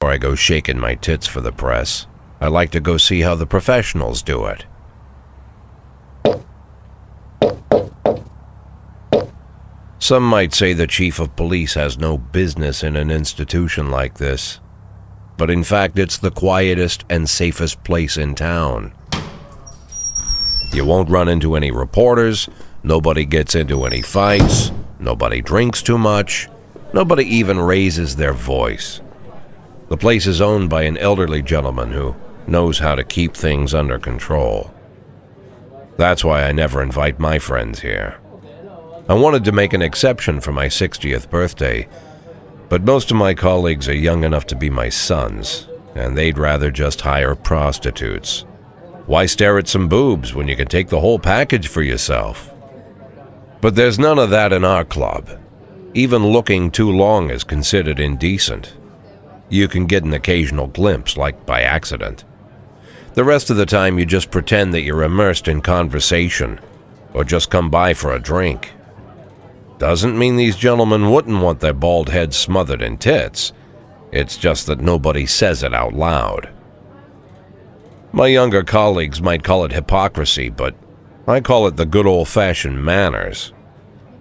Or I go shaking my tits for the press. I like to go see how the professionals do it. Some might say the chief of police has no business in an institution like this. But in fact, it's the quietest and safest place in town. You won't run into any reporters, nobody gets into any fights, nobody drinks too much, nobody even raises their voice. The place is owned by an elderly gentleman who knows how to keep things under control. That's why I never invite my friends here. I wanted to make an exception for my 60th birthday, but most of my colleagues are young enough to be my sons, and they'd rather just hire prostitutes. Why stare at some boobs when you can take the whole package for yourself? But there's none of that in our club. Even looking too long is considered indecent. You can get an occasional glimpse, like by accident. The rest of the time you just pretend that you're immersed in conversation, or just come by for a drink. Doesn't mean these gentlemen wouldn't want their bald heads smothered in tits. It's just that nobody says it out loud. My younger colleagues might call it hypocrisy, but I call it the good old-fashioned manners.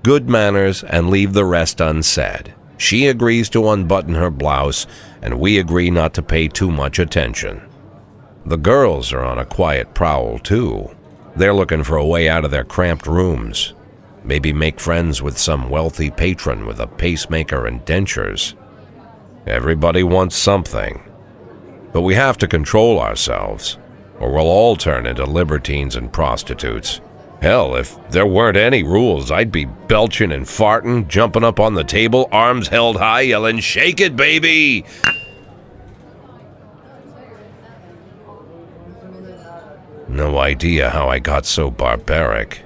Good manners and leave the rest unsaid. She agrees to unbutton her blouse, and we agree not to pay too much attention. The girls are on a quiet prowl, too. They're looking for a way out of their cramped rooms. Maybe make friends with some wealthy patron with a pacemaker and dentures. Everybody wants something. But we have to control ourselves, or we'll all turn into libertines and prostitutes. Hell, if there weren't any rules, I'd be belching and farting, jumping up on the table, arms held high, yelling, "Shake it, baby!" No idea how I got so barbaric.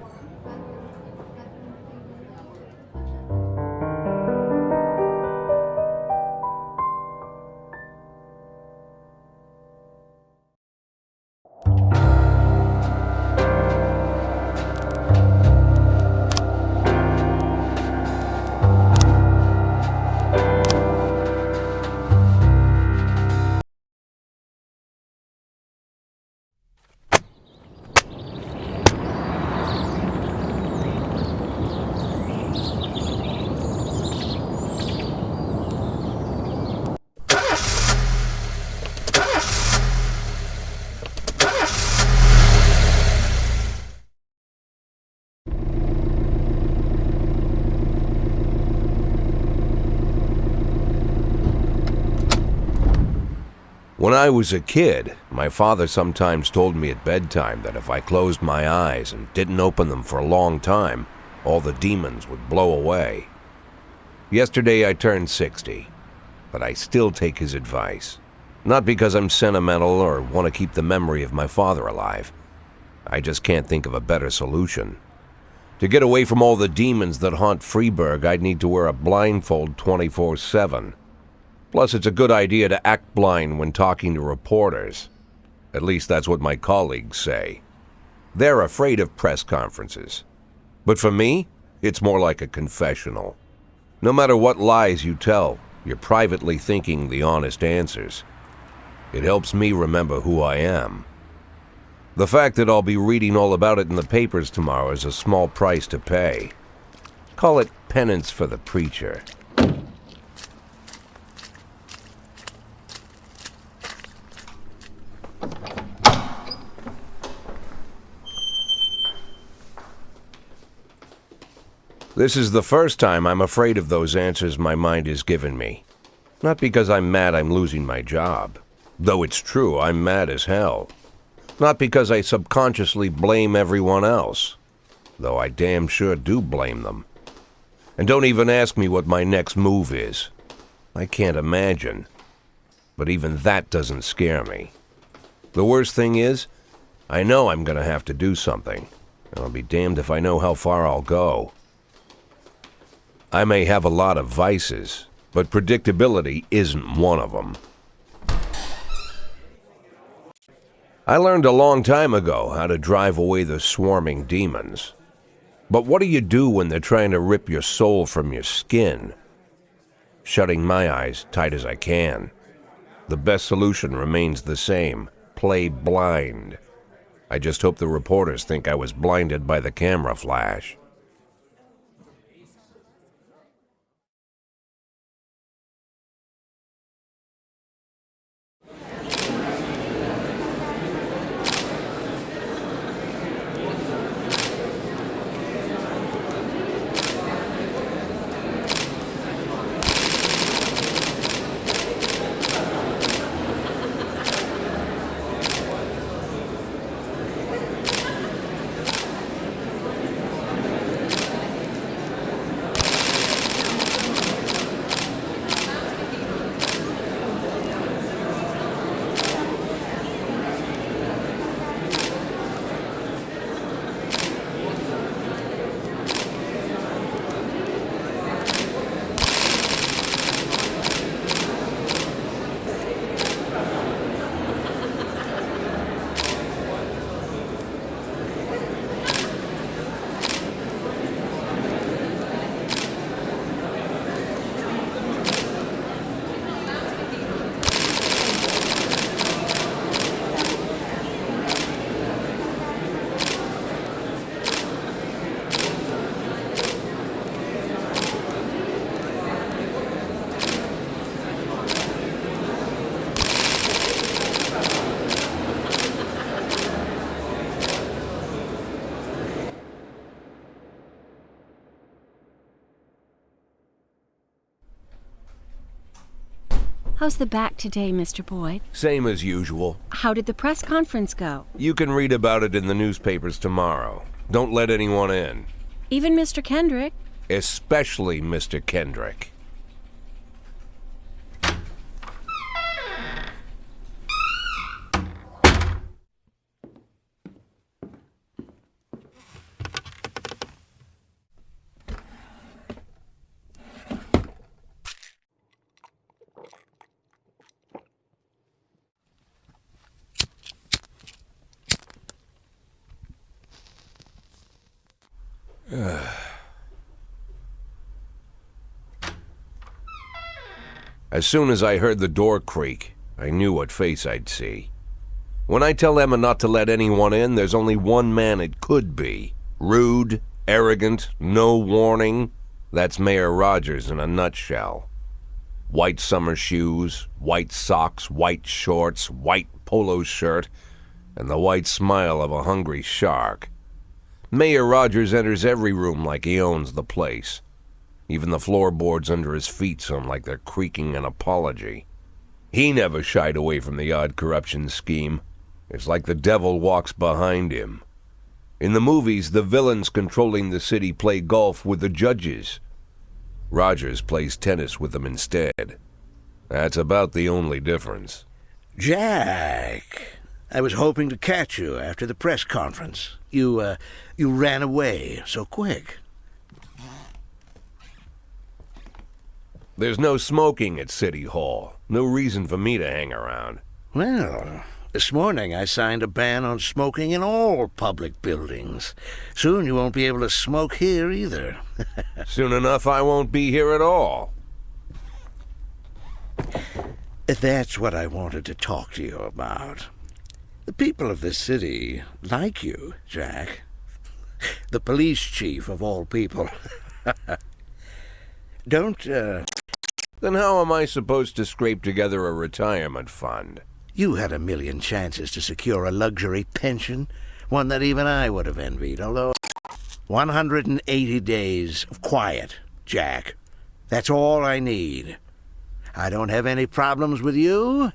When I was a kid, my father sometimes told me at bedtime that if I closed my eyes and didn't open them for a long time, all the demons would blow away. Yesterday I turned 60, but I still take his advice. Not because I'm sentimental or want to keep the memory of my father alive. I just can't think of a better solution. To get away from all the demons that haunt Freeburg, I'd need to wear a blindfold 24/7. Plus, it's a good idea to act blind when talking to reporters. At least that's what my colleagues say. They're afraid of press conferences. But for me, it's more like a confessional. No matter what lies you tell, you're privately thinking the honest answers. It helps me remember who I am. The fact that I'll be reading all about it in the papers tomorrow is a small price to pay. Call it penance for the preacher. This is the first time I'm afraid of those answers my mind has given me. Not because I'm mad I'm losing my job. Though it's true, I'm mad as hell. Not because I subconsciously blame everyone else. Though I damn sure do blame them. And don't even ask me what my next move is. I can't imagine. But even that doesn't scare me. The worst thing is, I know I'm gonna have to do something. And I'll be damned if I know how far I'll go. I may have a lot of vices, but predictability isn't one of them. I learned a long time ago how to drive away the swarming demons. But what do you do when they're trying to rip your soul from your skin? Shutting my eyes tight as I can. The best solution remains the same: play blind. I just hope the reporters think I was blinded by the camera flash. How's the back today, Mr. Boyd? Same as usual. How did the press conference go? You can read about it in the newspapers tomorrow. Don't let anyone in. Even Mr. Kendrick? Especially Mr. Kendrick. As soon as I heard the door creak, I knew what face I'd see. When I tell Emma not to let anyone in, there's only one man it could be. Rude, arrogant, no warning. That's Mayor Rogers in a nutshell. White summer shoes, white socks, white shorts, white polo shirt, and the white smile of a hungry shark. Mayor Rogers enters every room like he owns the place. Even the floorboards under his feet sound like they're creaking an apology. He never shied away from the odd corruption scheme. It's like the devil walks behind him. In the movies, the villains controlling the city play golf with the judges. Rogers plays tennis with them instead. That's about the only difference. Jack, I was hoping to catch you after the press conference. You ran away so quick. There's no smoking at City Hall. No reason for me to hang around. Well, this morning I signed a ban on smoking in all public buildings. Soon you won't be able to smoke here either. Soon enough I won't be here at all. That's what I wanted to talk to you about. The people of this city like you, Jack. The police chief of all people. Don't, Then how am I supposed to scrape together a retirement fund? You had a million chances to secure a luxury pension, one that even I would have envied, although 180 days of quiet, Jack. That's all I need. I don't have any problems with you,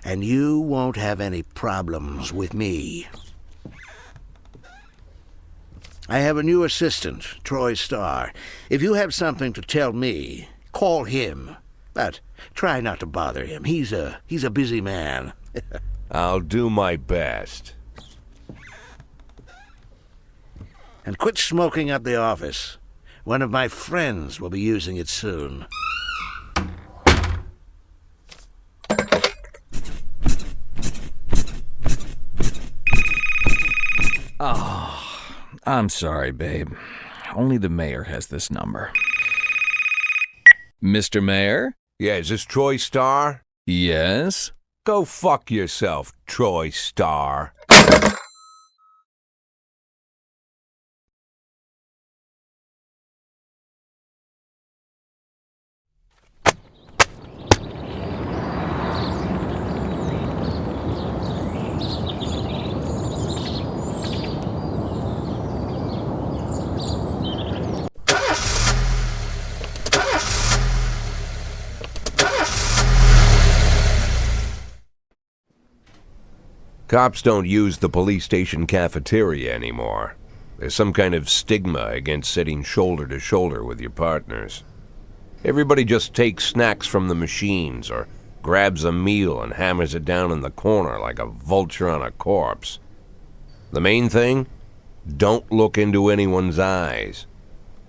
and you won't have any problems with me. I have a new assistant, Troy Starr. If you have something to tell me, call him. But try not to bother him. He's a busy man. I'll do my best. And quit smoking up the office. One of my friends will be using it soon. Oh, I'm sorry, babe. Only the mayor has this number. Mr. Mayor? Yeah, is this Troy Starr? Yes? Go fuck yourself, Troy Star. Cops don't use the police station cafeteria anymore. There's some kind of stigma against sitting shoulder to shoulder with your partners. Everybody just takes snacks from the machines or grabs a meal and hammers it down in the corner like a vulture on a corpse. The main thing? Don't look into anyone's eyes.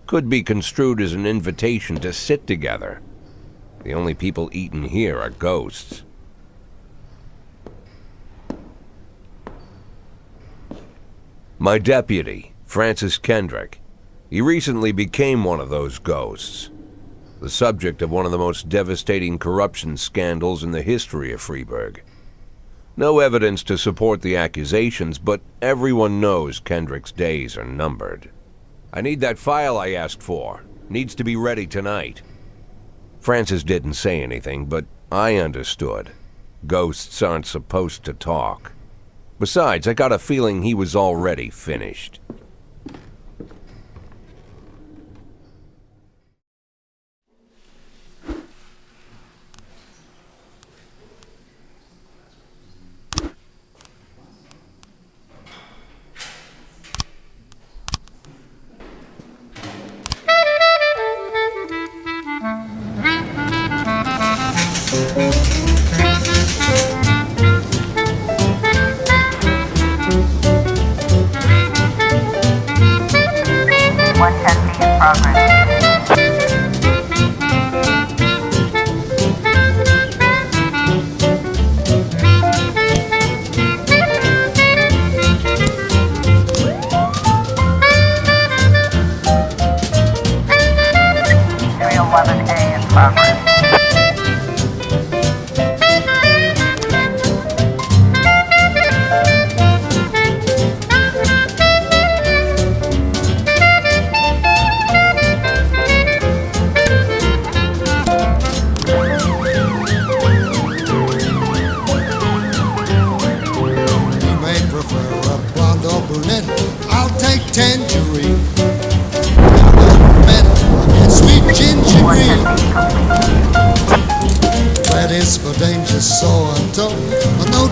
Could be construed as an invitation to sit together. The only people eating here are ghosts. My deputy, Francis Kendrick. He recently became one of those ghosts. The subject of one of the most devastating corruption scandals in the history of Freeburg. No evidence to support the accusations, but everyone knows Kendrick's days are numbered. I need that file I asked for. Needs to be ready tonight. Francis didn't say anything, but I understood. Ghosts aren't supposed to talk. Besides, I got a feeling he was already finished.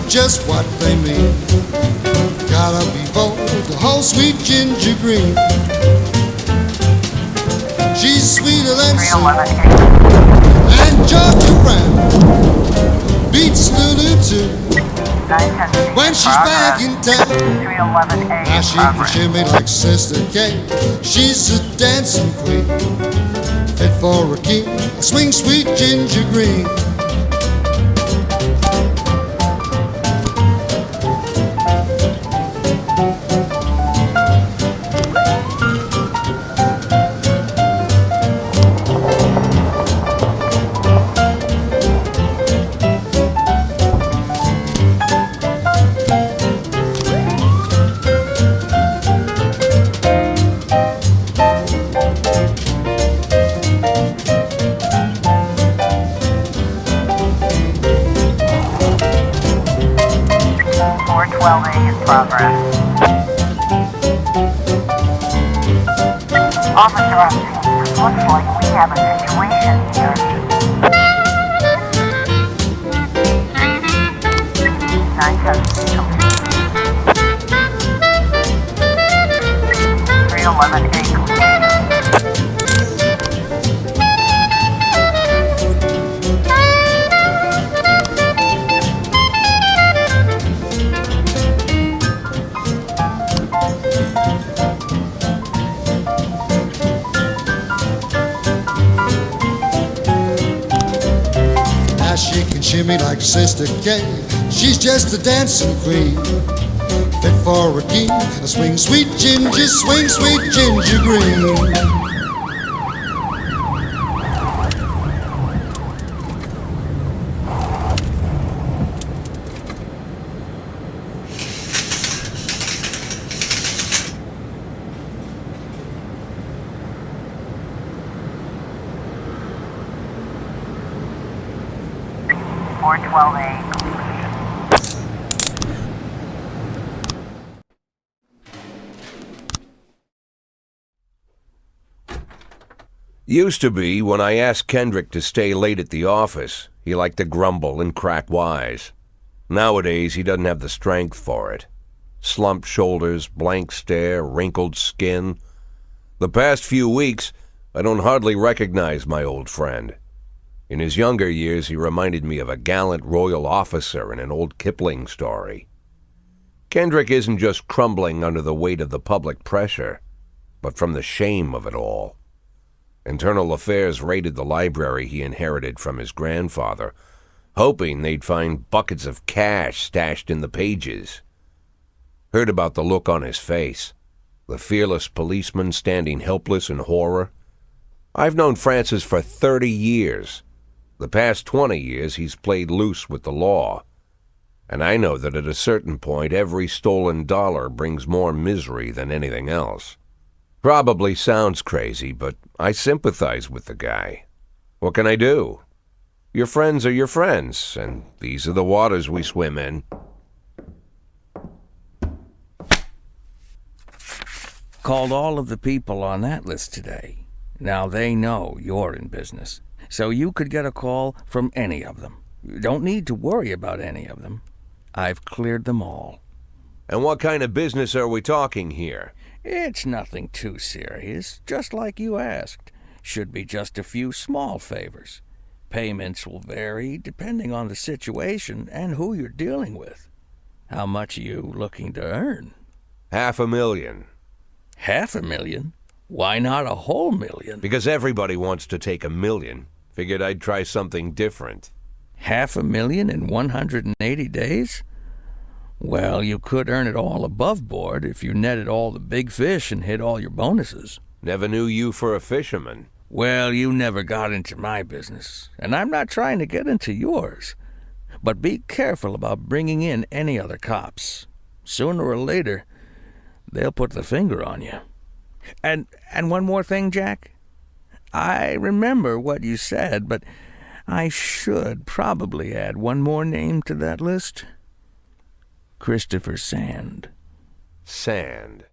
Just what they mean. Gotta be bold, the whole sweet ginger green. She's sweeter than sweet, and Georgia Brown beats Lulu too. When she's back in town, now she can shimmy like Sister Kate. She's a dancing queen, fit for a king, a swing sweet ginger green. Shimmy like Sister Kate, she's just a dancing queen, fit for a king, a swing sweet ginger, swing sweet ginger green. 412A. Used to be, when I asked Kendrick to stay late at the office, he liked to grumble and crack wise. Nowadays, he doesn't have the strength for it. Slumped shoulders, blank stare, wrinkled skin. The past few weeks, I don't hardly recognize my old friend. In his younger years, he reminded me of a gallant royal officer in an old Kipling story. Kendrick isn't just crumbling under the weight of the public pressure, but from the shame of it all. Internal Affairs raided the library he inherited from his grandfather, hoping they'd find buckets of cash stashed in the pages. Heard about the look on his face, the fearless policeman standing helpless in horror. I've known Francis for 30 years. The past 20 years he's played loose with the law. And I know that at a certain point every stolen dollar brings more misery than anything else. Probably sounds crazy, but I sympathize with the guy. What can I do? Your friends are your friends, and these are the waters we swim in. Called all of the people on that list today. Now they know you're in business, so you could get a call from any of them. You don't need to worry about any of them. I've cleared them all. And what kind of business are we talking here? It's nothing too serious, just like you asked. Should be just a few small favors. Payments will vary depending on the situation and who you're dealing with. How much are you looking to earn? $500,000. $500,000? Why not a whole million? Because everybody wants to take $1 million. Figured I'd try something different. $500,000 in 180 days? Well, you could earn it all above board if you netted all the big fish and hit all your bonuses. Never knew you for a fisherman. Well, you never got into my business, and I'm not trying to get into yours. But be careful about bringing in any other cops. Sooner or later, they'll put the finger on you. And one more thing, Jack. I remember what you said, but I should probably add one more name to that list. Christopher Sand. Sand.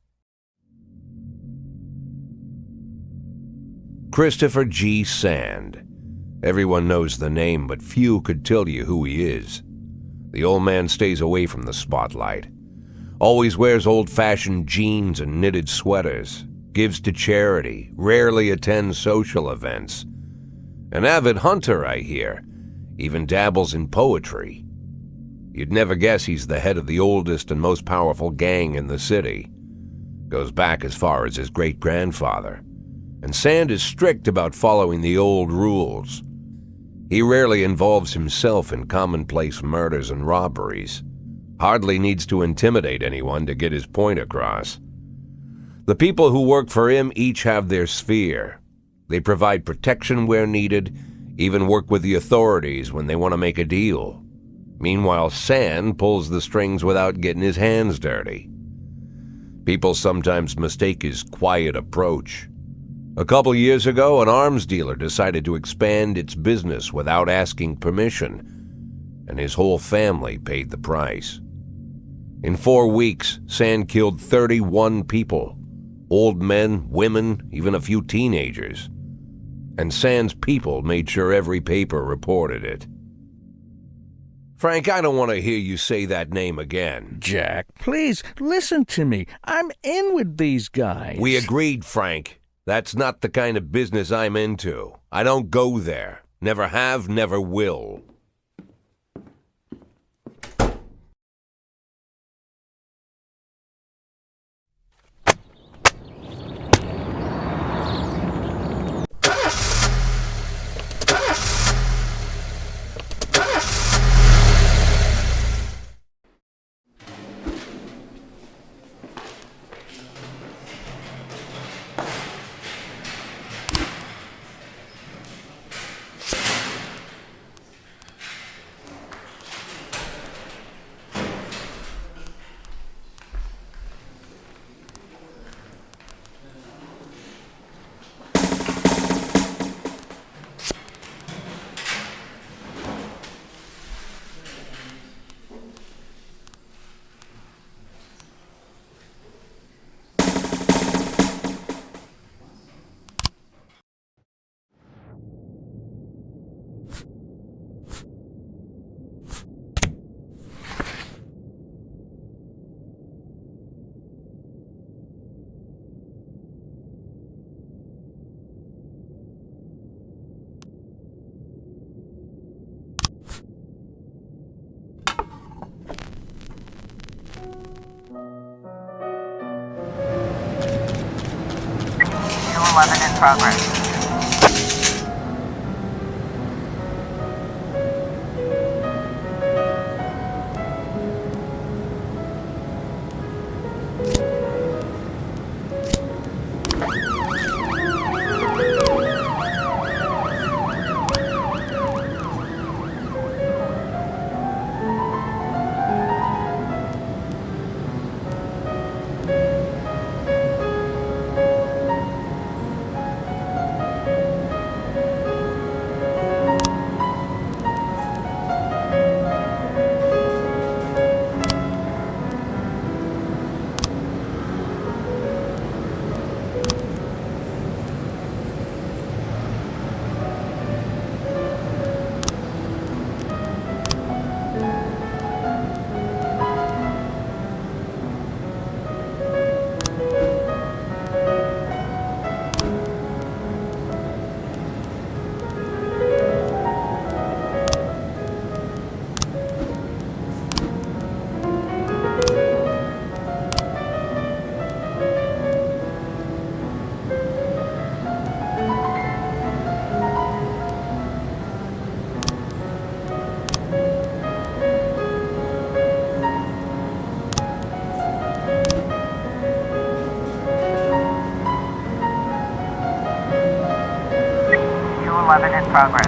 Christopher G. Sand. Everyone knows the name, but few could tell you who he is. The old man stays away from the spotlight. Always wears old-fashioned jeans and knitted sweaters. Gives to charity. Rarely attends social events. An avid hunter, I hear. Even dabbles in poetry. You'd never guess he's the head of the oldest and most powerful gang in the city. Goes back as far as his great-grandfather. And Sand is strict about following the old rules. He rarely involves himself in commonplace murders and robberies. Hardly needs to intimidate anyone to get his point across. The people who work for him each have their sphere. They provide protection where needed, even work with the authorities when they want to make a deal. Meanwhile, Sand pulls the strings without getting his hands dirty. People sometimes mistake his quiet approach. A couple years ago, an arms dealer decided to expand its business without asking permission, and his whole family paid the price. In 4 weeks, Sand killed 31 people. Old men, women, even a few teenagers. And Sand's people made sure every paper reported it. Frank, I don't want to hear you say that name again. Jack, please, listen to me. I'm in with these guys. We agreed, Frank. That's not the kind of business I'm into. I don't go there. Never have, never will. 211 in progress. In progress.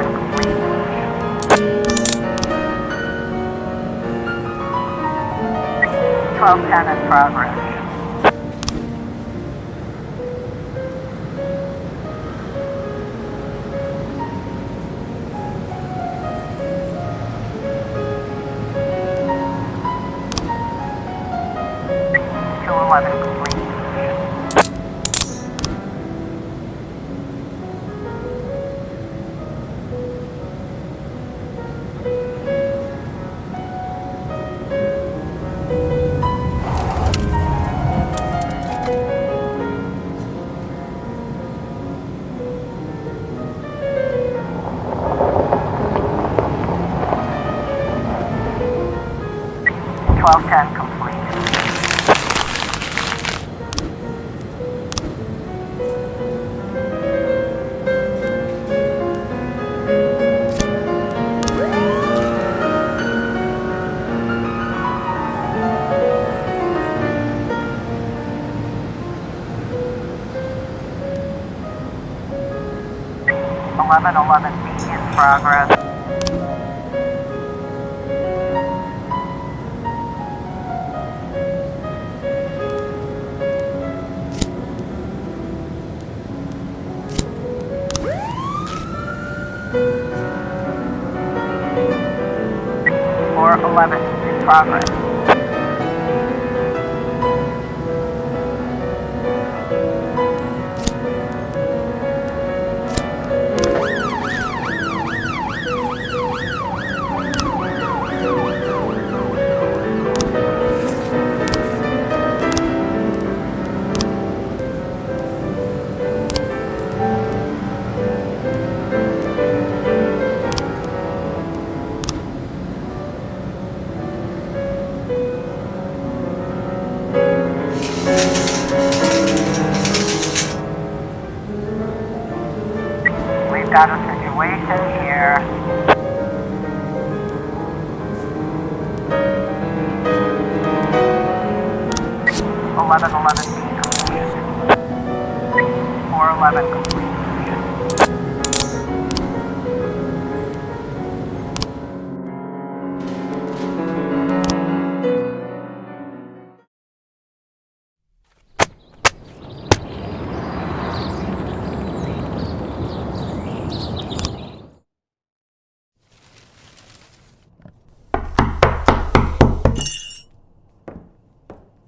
Complete. 1210 in progress. Complete. Complete. 1111B in progress. Or 11 in progress. Got a situation here. Eleven B complete. 411 complete.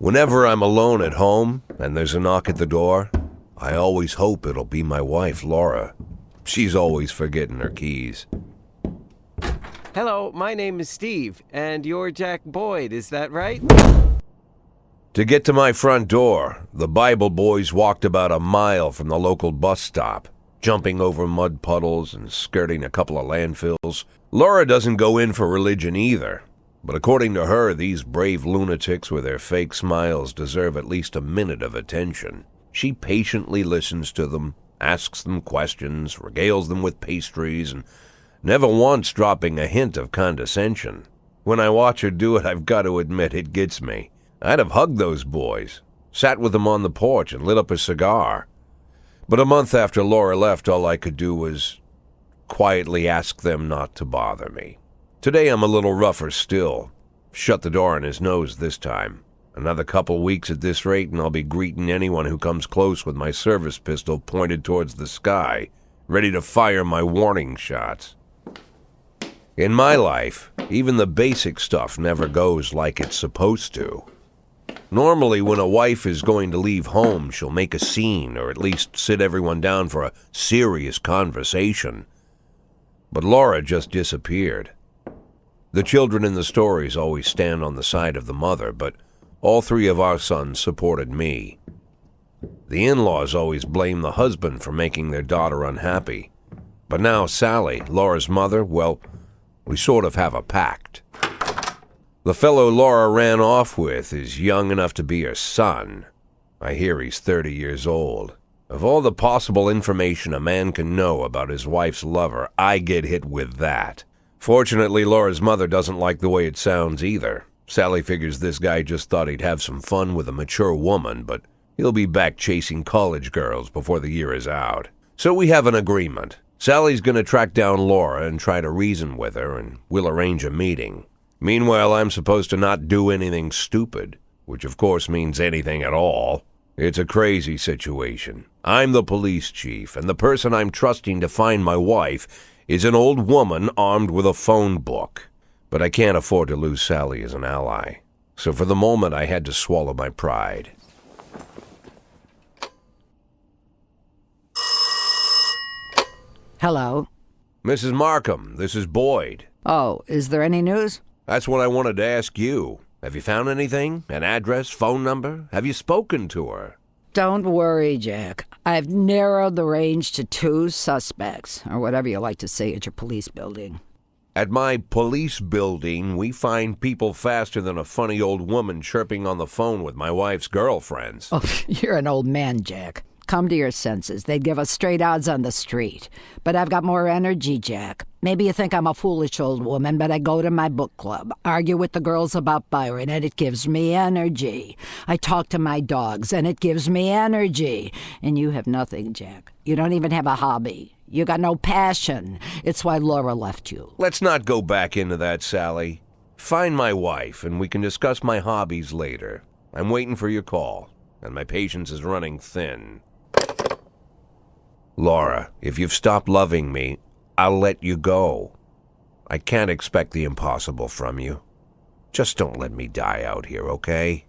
Whenever I'm alone at home and there's a knock at the door, I always hope it'll be my wife, Laura. She's always forgetting her keys. Hello, my name is Steve, and you're Jack Boyd, is that right? To get to my front door, the Bible boys walked about a mile from the local bus stop, jumping over mud puddles and skirting a couple of landfills. Laura doesn't go in for religion either, but according to her, these brave lunatics with their fake smiles deserve at least a minute of attention. She patiently listens to them, asks them questions, regales them with pastries, and never once dropping a hint of condescension. When I watch her do it, I've got to admit it gets me. I'd have hugged those boys, sat with them on the porch and lit up a cigar. But a month after Laura left, all I could do was quietly ask them not to bother me. Today I'm a little rougher still. Shut the door on his nose this time. Another couple weeks at this rate and I'll be greeting anyone who comes close with my service pistol pointed towards the sky, ready to fire my warning shots. In my life, even the basic stuff never goes like it's supposed to. Normally, when a wife is going to leave home, she'll make a scene or at least sit everyone down for a serious conversation. But Laura just disappeared. The children in the stories always stand on the side of the mother, but all three of our sons supported me. The in-laws always blame the husband for making their daughter unhappy. But now Sally, Laura's mother, well, we sort of have a pact. The fellow Laura ran off with is young enough to be her son. I hear he's 30 years old. Of all the possible information a man can know about his wife's lover, I get hit with that. Fortunately, Laura's mother doesn't like the way it sounds either. Sally figures this guy just thought he'd have some fun with a mature woman, but he'll be back chasing college girls before the year is out. So we have an agreement. Sally's going to track down Laura and try to reason with her, and we'll arrange a meeting. Meanwhile, I'm supposed to not do anything stupid, which of course means anything at all. It's a crazy situation. I'm the police chief, and the person I'm trusting to find my wife is an old woman armed with a phone book. But I can't afford to lose Sally as an ally. So for the moment, I had to swallow my pride. Hello. Mrs. Markham, this is Boyd. Oh, is there any news? That's what I wanted to ask you. Have you found anything? An address, phone number? Have you spoken to her? Don't worry, Jack. I've narrowed the range to 2 suspects, or whatever you like to say at your police building. At my police building, we find people faster than a funny old woman chirping on the phone with my wife's girlfriends. Oh, you're an old man, Jack. Come to your senses. They'd give us straight odds on the street. But I've got more energy, Jack. Maybe you think I'm a foolish old woman, but I go to my book club, argue with the girls about Byron, and it gives me energy. I talk to my dogs, and it gives me energy. And you have nothing, Jack. You don't even have a hobby. You got no passion. It's why Laura left you. Let's not go back into that, Sally. Find my wife, and we can discuss my hobbies later. I'm waiting for your call, and my patience is running thin. Laura, if you've stopped loving me, I'll let you go. I can't expect the impossible from you. Just don't let me die out here, okay?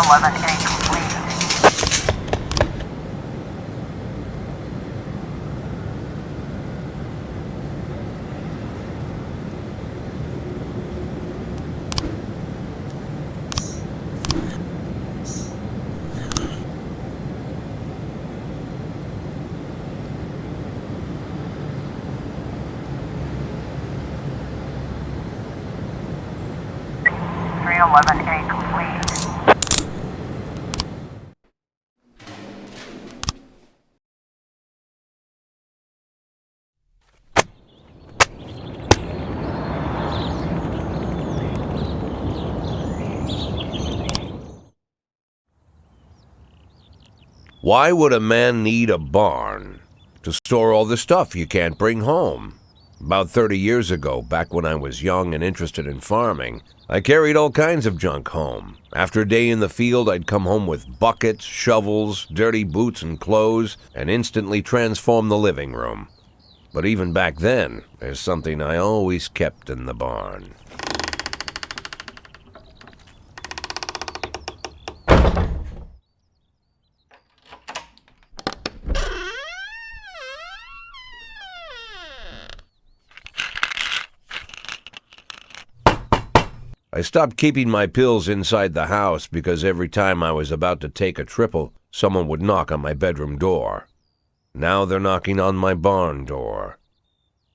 311A completed. A complete. Why would a man need a barn? To store all the stuff you can't bring home. About 30 years ago, back when I was young and interested in farming, I carried all kinds of junk home. After a day in the field, I'd come home with buckets, shovels, dirty boots and clothes, and instantly transform the living room. But even back then, there's something I always kept in the barn. I stopped keeping my pills inside the house because every time I was about to take a triple, someone would knock on my bedroom door. Now they're knocking on my barn door.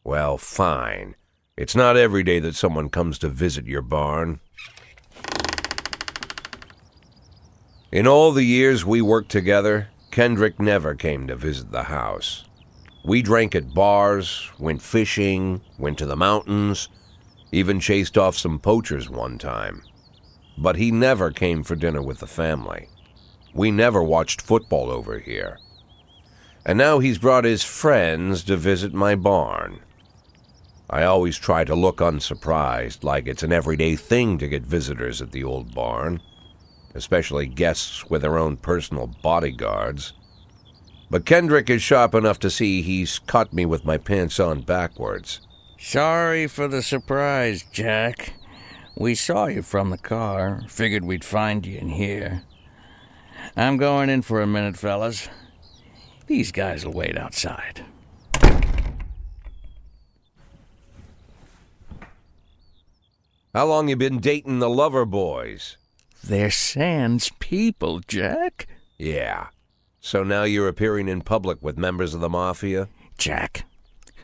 Well, fine. It's not every day that someone comes to visit your barn. In all the years we worked together, Kendrick never came to visit the house. We drank at bars, went fishing, went to the mountains, even chased off some poachers one time. But he never came for dinner with the family. We never watched football over here. And now he's brought his friends to visit my barn. I always try to look unsurprised, like it's an everyday thing to get visitors at the old barn, especially guests with their own personal bodyguards. But Kendrick is sharp enough to see he's caught me with my pants on backwards. Sorry for the surprise, Jack. We saw you from the car. Figured we'd find you in here. I'm going in for a minute, fellas. These guys will wait outside. How long you been dating the lover boys? They're Sans people, Jack. Yeah. So now you're appearing in public with members of the Mafia? Jack,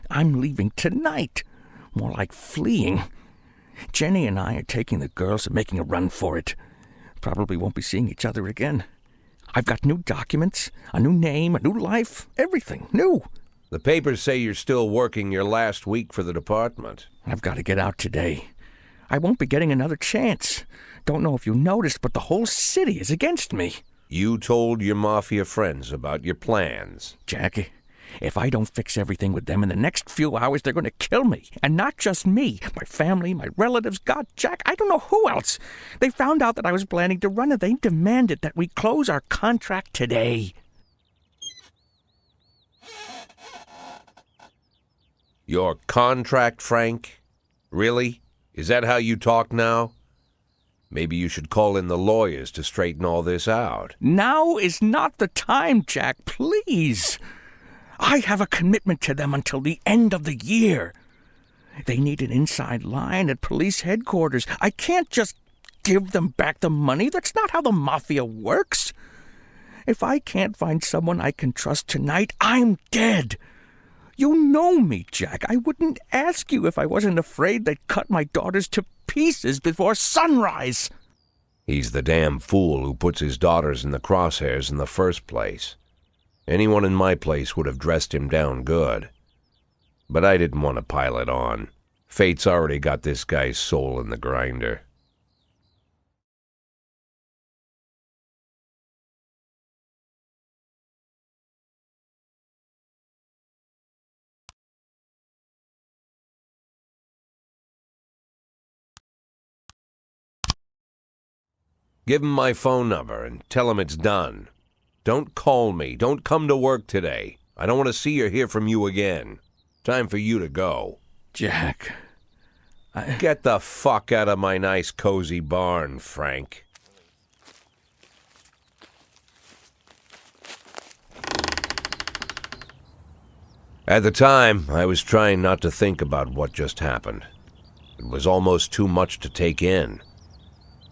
I'm leaving tonight. More like fleeing. Jenny and I are taking the girls and making a run for it. Probably won't be seeing each other again. I've got new documents, a new name, a new life, everything new. The papers say you're still working your last week for the department. I've got to get out today. I won't be getting another chance. Don't know if you noticed, but the whole city is against me. You told your Mafia friends about your plans. Jackie, If I don't fix everything with them in the next few hours, they're going to kill me. And not just me. My family, my relatives, God, Jack, I don't know who else. They found out that I was planning to run, and they demanded that we close our contract today. Your contract, Frank? Really? Is that how you talk now? Maybe you should call in the lawyers to straighten all this out. Now is not the time, Jack, please. I have a commitment to them until the end of the year. They need an inside line at police headquarters. I can't just give them back the money. That's not how the mafia works. If I can't find someone I can trust tonight, I'm dead. You know me, Jack. I wouldn't ask you if I wasn't afraid they'd cut my daughters to pieces before sunrise. He's the damn fool who puts his daughters in the crosshairs in the first place. Anyone in my place would have dressed him down good. But I didn't want to pile it on. Fate's already got this guy's soul in the grinder. Give him my phone number and tell him it's done. Don't call me. Don't come to work today. I don't want to see or hear from you again. Time for you to go. Jack, Get the fuck out of my nice cozy barn, Frank. At the time, I was trying not to think about what just happened. It was almost too much to take in.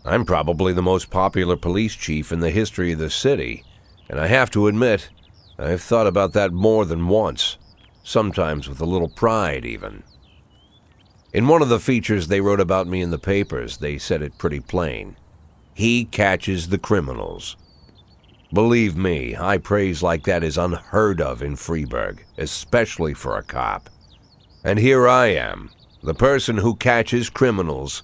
I'm probably the most popular police chief in the history of the city, and I have to admit, I've thought about that more than once, sometimes with a little pride even. In one of the features they wrote about me in the papers, they said it pretty plain. He catches the criminals. Believe me, high praise like that is unheard of in Freeburg, especially for a cop. And here I am, the person who catches criminals,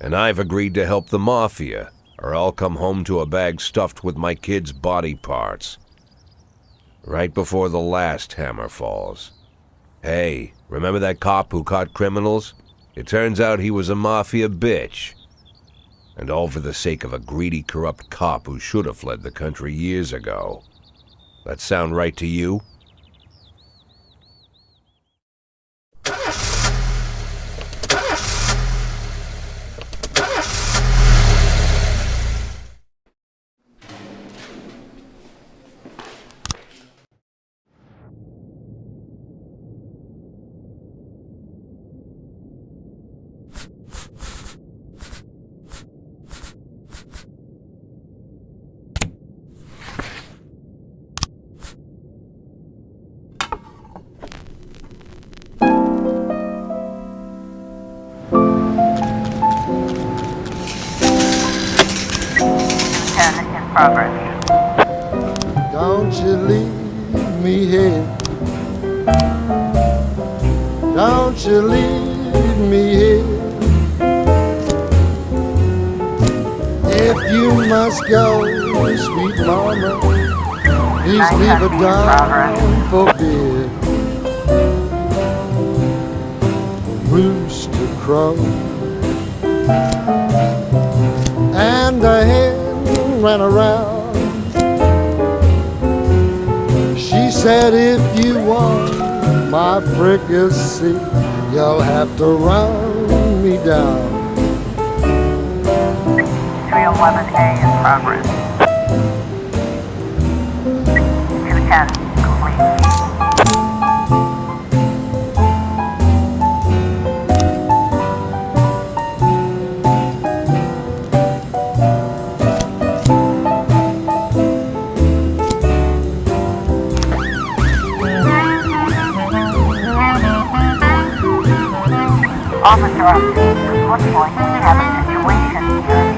and I've agreed to help the mafia, or I'll come home to a bag stuffed with my kids' body parts. Right before the last hammer falls. Hey, remember that cop who caught criminals? It turns out he was a mafia bitch. And all for the sake of a greedy, corrupt cop who should have fled the country years ago. That sound right to you? Progress. Don't you leave me here. Don't you leave me here. If you must go, sweet mama, please leave a dime for beer. Rooster crow and a hen ran around. She said, if you want my fricassee, you'll have to run me down. 311A in progress. 210 complete. Officer on scene, looks like we have a situation here.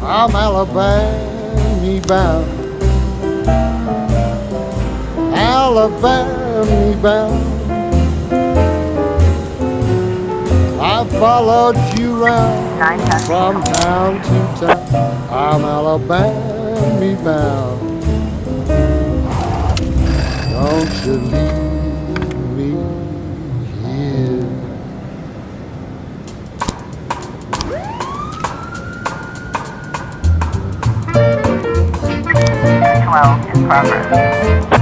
I'm Alabama bound, Alabama bound. I followed you round 910. from town to town. I'm Alabama bound. Don't you leave me here. 12 in progress.